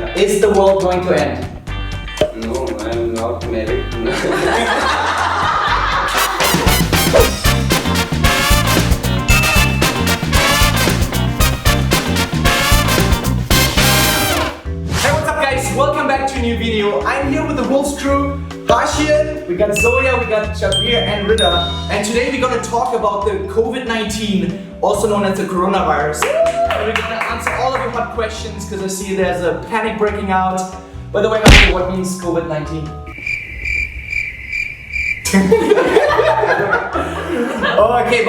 Yeah. Is the world going to end? No, I'm not married. Hey, what's up guys? Welcome back to a new video. I'm here with the Wolves crew. Hashian, we got Zoya, we got Jafry and Rida. And today we're gonna talk about the COVID-19, also known as the coronavirus. And we're gonna answer all of your hot questions because I see there's a panic breaking out. By the way, Hashian, what means COVID-19? Oh, okay,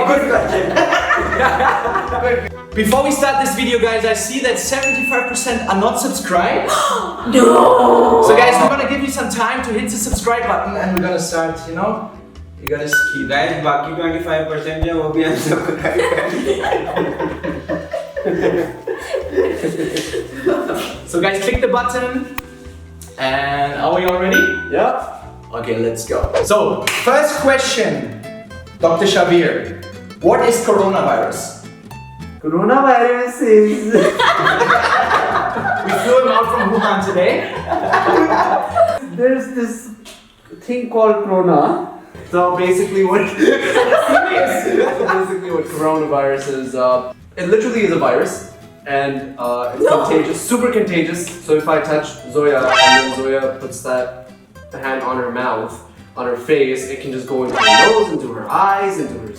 before we start this video, guys, I see that 75% are not subscribed. No! So guys, we're gonna give you some time to hit the subscribe button and we're gonna start, you know? You gotta keep. Guys, बाकी 25% है वो भी unsubscribe करें. So guys, click the button. And are we all ready? Yeah. Okay, let's go. So, first question, Dr. Shabir. What is coronavirus? Coronavirus is... We flew him out from Wuhan today. There's this thing called corona. So basically what... basically what coronavirus is, it literally is a virus. And it's contagious, super contagious. So if I touch Zoya and then Zoya puts that hand on her mouth, on her face, it can just go into her nose, into her eyes, into her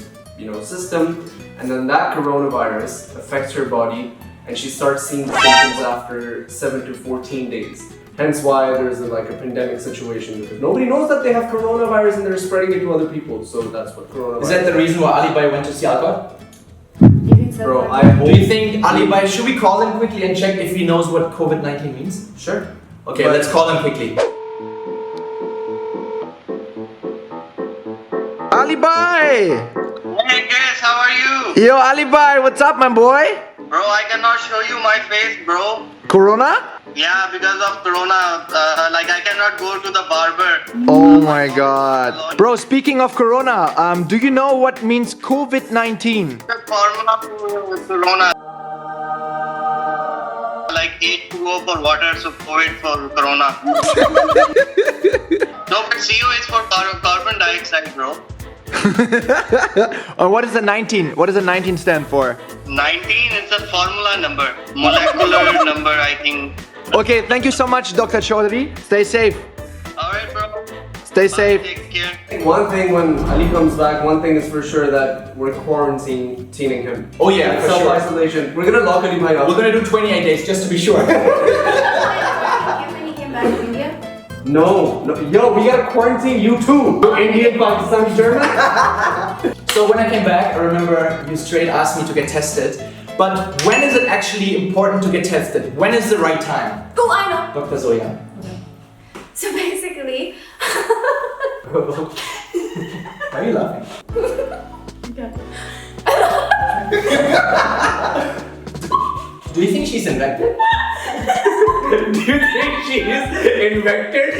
system, and then that coronavirus affects her body and she starts seeing the symptoms after 7 to 14 days. Hence why there's a pandemic situation because nobody knows that they have coronavirus and they're spreading it to other people. So that's what coronavirus Is that the reason why Ali Bhai went to see Alcott? Bro, I hope... Do you think Ali Bhai, should we call him quickly and check if he knows what COVID-19 means? Sure. Okay, let's call him quickly. Ali Bhai! Hey guys, how are you? Yo, Ali Bhai, what's up, my boy? Bro, I cannot show you my face, bro. Corona? Yeah, because of corona, I cannot go to the barber. Oh my god. Bro, speaking of corona, do you know what means COVID-19? The formula for corona. Like H2O for water, so COVID for corona. No, but CO is for carbon dioxide, bro. Or what is the 19? What does the 19 stand for? 19 is the formula number, molecular number, I think. Okay, thank you so much, Dr. Chaudhary. Stay safe. Alright, bro. Stay Bye, safe. take care. One thing when Ali comes back, one thing is for sure that we're quarantining him. Oh yeah, for sure. Self-isolation. We're gonna lock Ali Bhai up. We're gonna do 28 days just to be sure. When he came back to India? No, yo, we gotta quarantine you too. Indian, Pakistani, German. So when I came back, I remember you straight asked me to get tested. But when is it actually important to get tested? When is the right time? Oh, I know. Dr. Zoya. So basically, Why are you laughing? Do you think she's infected? Do you think she is infected?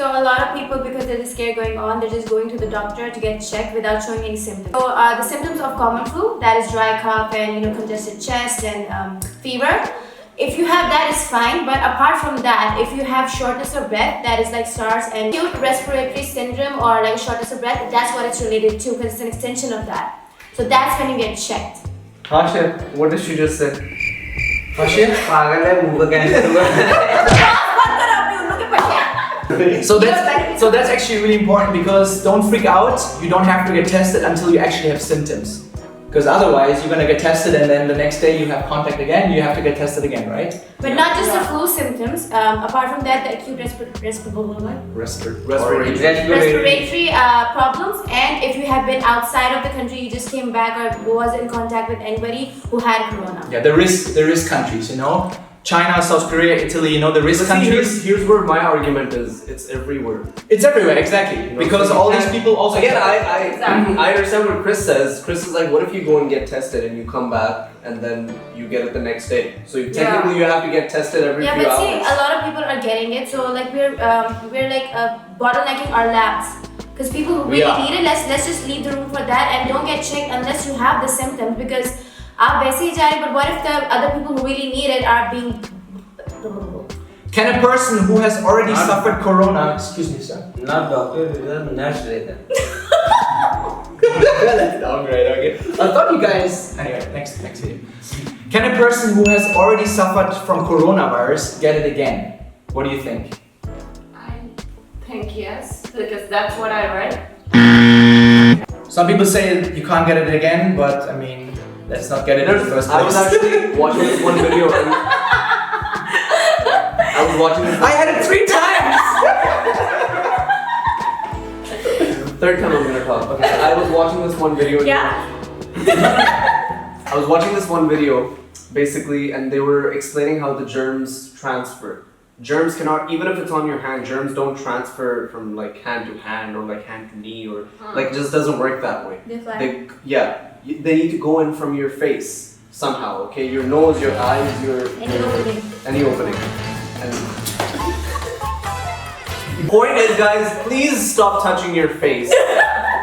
so a lot of people, because there's a scare going on, they're just going to the doctor to get checked without showing any symptoms. So the symptoms of common flu, that is dry cough and congested chest and fever. If you have that, it's fine. But apart from that, if you have shortness of breath, that is like SARS and acute respiratory syndrome or like shortness of breath, that's what it's related to because it's an extension of that. So that's when you get checked. Hashian, what did she just say? Hashian? So that's actually really important because don't freak out. You don't have to get tested until you actually have symptoms. Because otherwise you're gonna get tested and then the next day you have contact again, you have to get tested again, right? But not just the flu symptoms. Apart from that, the acute respiratory problems. And if you have been outside of the country, you just came back or was in contact with anybody who had corona. Yeah, the risk countries, China, South Korea, Italy, the risk countries. Here's where my argument is. It's everywhere. It's everywhere, exactly. Because all these people also... Again, I understand what Chris says. Chris is like, what if you go and get tested and you come back and then you get it the next day? So technically you have to get tested every few hours. Yeah, but see, a lot of people are getting it. So like we're bottlenecking our labs. Because people who really need it, let's just leave the room for that and don't get checked unless you have the symptoms. Because आप वैसे ही जा रहे, but what if the other people who really need it are being... Can a person who has already suffered corona, excuse me, sir? Not doctor, it is a nurse रहता. That's downgrade, okay. I thought you guys. Anyway, next video. Can a person who has already suffered from coronavirus get it again? What do you think? I think yes, because that's what I read. Some people say you can't get it again, but I mean, let's not get it in the first place. I was actually watching this one video. I was watching this. I had it 3 times. Third time I'm gonna talk. Okay, I was watching this one video. Yeah. I was watching this one video, basically, and they were explaining how the germs transfer. Germs cannot, even if it's on your hand, germs don't transfer from like hand to hand or like hand to knee or like it just doesn't work that way. They fly. They need to go in from your face somehow. Okay, your nose, your eyes, any opening. And point is, guys, please stop touching your face.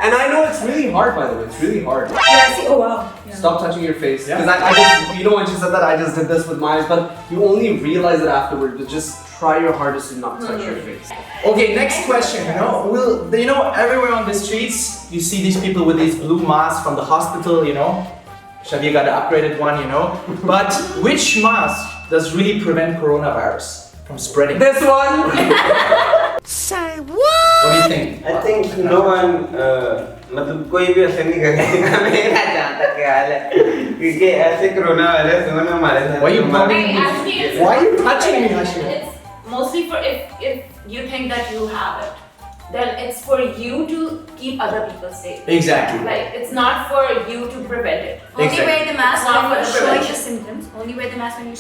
And I know it's really hard, by the way. It's really hard. Yeah, see, oh wow. Yeah. Stop touching your face. Because I just, you know, when she said that, I just did this with my eyes, but you only realize it afterward. But just try your hardest to not touch your face. Okay, next question. You know, everywhere on the streets, you see these people with these blue masks from the hospital. You know, Shabir got an upgraded one. You know, but which mask does really prevent coronavirus from spreading? This one. What do you think? I think no one मतलब कोई भी असर नहीं करेगा मेरा जहाँ तक ख्याल है क्योंकि ऐसे कोरोना वायरस हुआ ना हमारे साथ. Why you Hey, actually, it's Why are you touching me, Hashim? It's mostly for if you think that you have it, then it's for you to keep other people safe. Exactly. Like it's not for you to prevent it. Only Exactly. wear the mask Not when for you're the showing the prevention. symptoms. Only wear the mask when you're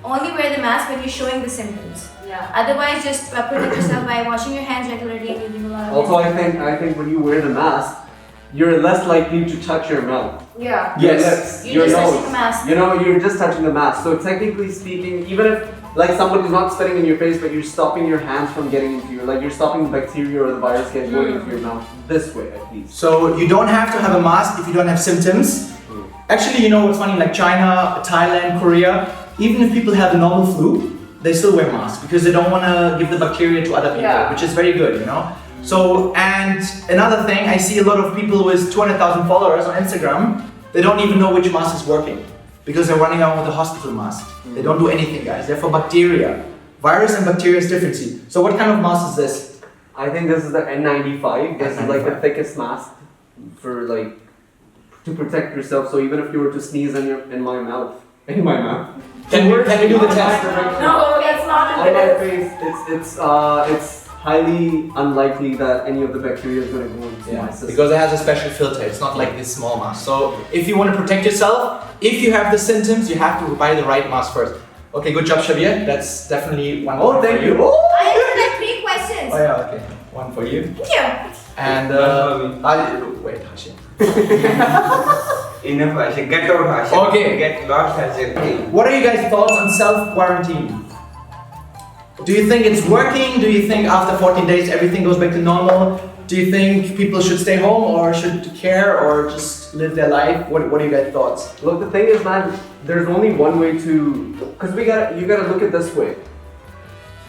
only wear the mask when you're showing the symptoms. Yeah. Otherwise, just protect yourself by washing your hands regularly and using a lot of Also, hand I think when you wear the mask, you're less likely to touch your mouth. Yeah. Your Yes. lips, You're your just nose. touching the mask. You know, you're just touching the mask. So technically speaking, even if like somebody's not spitting in your face, but you're stopping your hands from getting into your, like you're stopping the bacteria or the virus getting going into your mouth this way at least. So you don't have to have a mask if you don't have symptoms. Actually, you know what's funny? Like China, Thailand, Korea, even if people have the normal flu, they still wear masks because they don't want to give the bacteria to other people, Yeah. which is very good, you know. So, and another thing, I see a lot of people with 200,000 followers on Instagram. They don't even know which mask is working because they're running around with a hospital mask. They don't do anything, guys. They're for bacteria. Virus and bacteria is different. See. So, what kind of mask is this? I think this is the N95. This is like the N95. thickest mask for like to protect yourself. So even if you were to sneeze in my mouth, Can we do the test? No, that's not on my it. face, it's highly unlikely that any of the bacteria is going to go into my system. Because it has a special filter. It's not like this small mask. So if you want to protect yourself, if you have the symptoms, you have to buy the right mask first. Okay, good job, Xavier. That's definitely one. Oh, point thank for you. Oh. I answered like 3 questions. Oh yeah, okay. One for you. Thank you. And wait, Hashim. Enough Hashim. Get out Hashim. Okay. Get lost Hashim. What are you guys' thoughts on self-quarantine? Do you think it's working? Do you think after 14 days everything goes back to normal? Do you think people should stay home or should care or just live their life? What are you guys' thoughts? Look, the thing is, man, there's only one way to, because you gotta look at this way.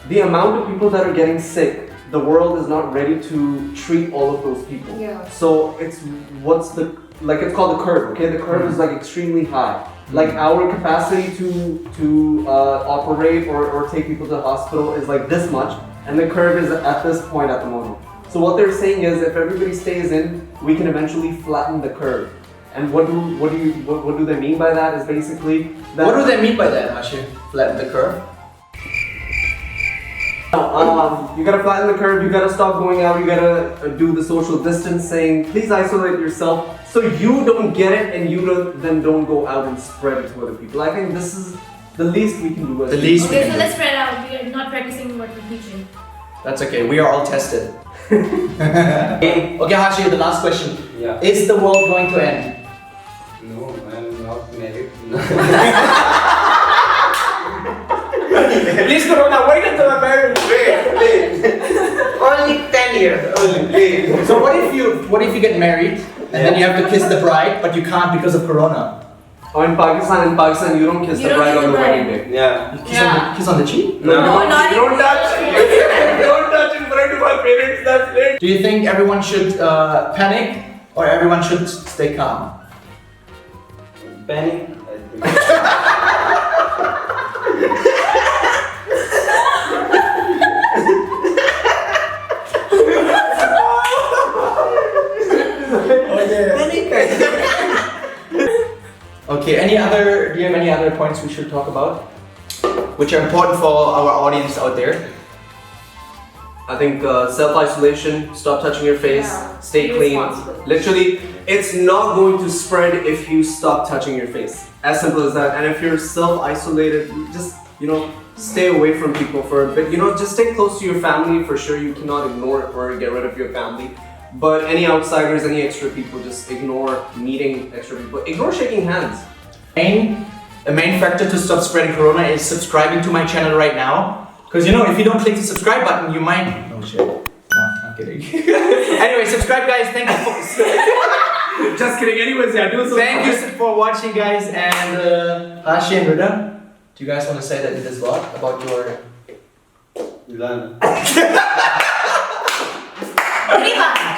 The amount of people that are getting sick, the world is not ready to treat all of those people. Yeah. So it's it's called the curve. Okay, the curve is like extremely high. Like our capacity to operate or take people to the hospital is like this much, and the curve is at this point at the moment. So what they're saying is, if everybody stays in, we can eventually flatten the curve. And what do they mean by that? Is basically that. What do they mean by that, Hashim? Flatten the curve? You gotta flatten the curve, you gotta stop going out, you gotta do the social distancing. Please isolate yourself so you don't get it and you don't go out and spread it to other people. I think this is the least we can do. The least we Okay, can so do. let's spread out. We are not practicing what we're teaching. That's okay, we are all tested. Okay, Hashim, the last question. Yeah. Is the world going to end? No, I'm not married. Please, Corona, wait until I'm married. Wait. Only 10 years. Only. So what if you get married and then you have to kiss the bride, but you can't because of Corona? Or in Pakistan, you don't kiss You the don't bride kiss on the the wedding bride. day. Yeah. Kiss on the cheek? No. No, not You don't touch. You don't touch in front of my parents. That's it. Do you think everyone should panic or everyone should stay calm? Panic. I think. Okay, do you have any other points we should talk about? Which are important for our audience out there? I think self-isolation, stop touching your face, Yeah. stay Be clean. responsible. Literally, it's not going to spread if you stop touching your face. As simple as that. And if you're self-isolated, just, stay away from people for a bit. Just stay close to your family. For sure, you cannot ignore or get rid of your family. But any outsiders, any extra people, just ignore meeting extra people. Ignore shaking hands. The main factor to stop spreading corona is subscribing to my channel right now. Because if you don't click the subscribe button, you might. Oh shit. No, I'm kidding. Anyway, subscribe, guys. Thank you for. Just kidding. Anyways, yeah, do so. Thank you for watching, guys. And Hashi and Rida, do you guys want to say that in this vlog about your? Done.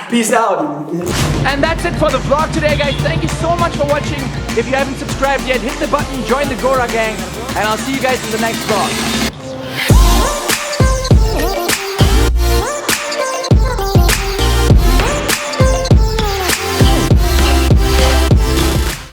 Peace out. And that's it for the vlog today, guys. Thank you so much for watching. If you haven't subscribed yet, hit the button, join the Gora gang, and I'll see you guys in the next vlog.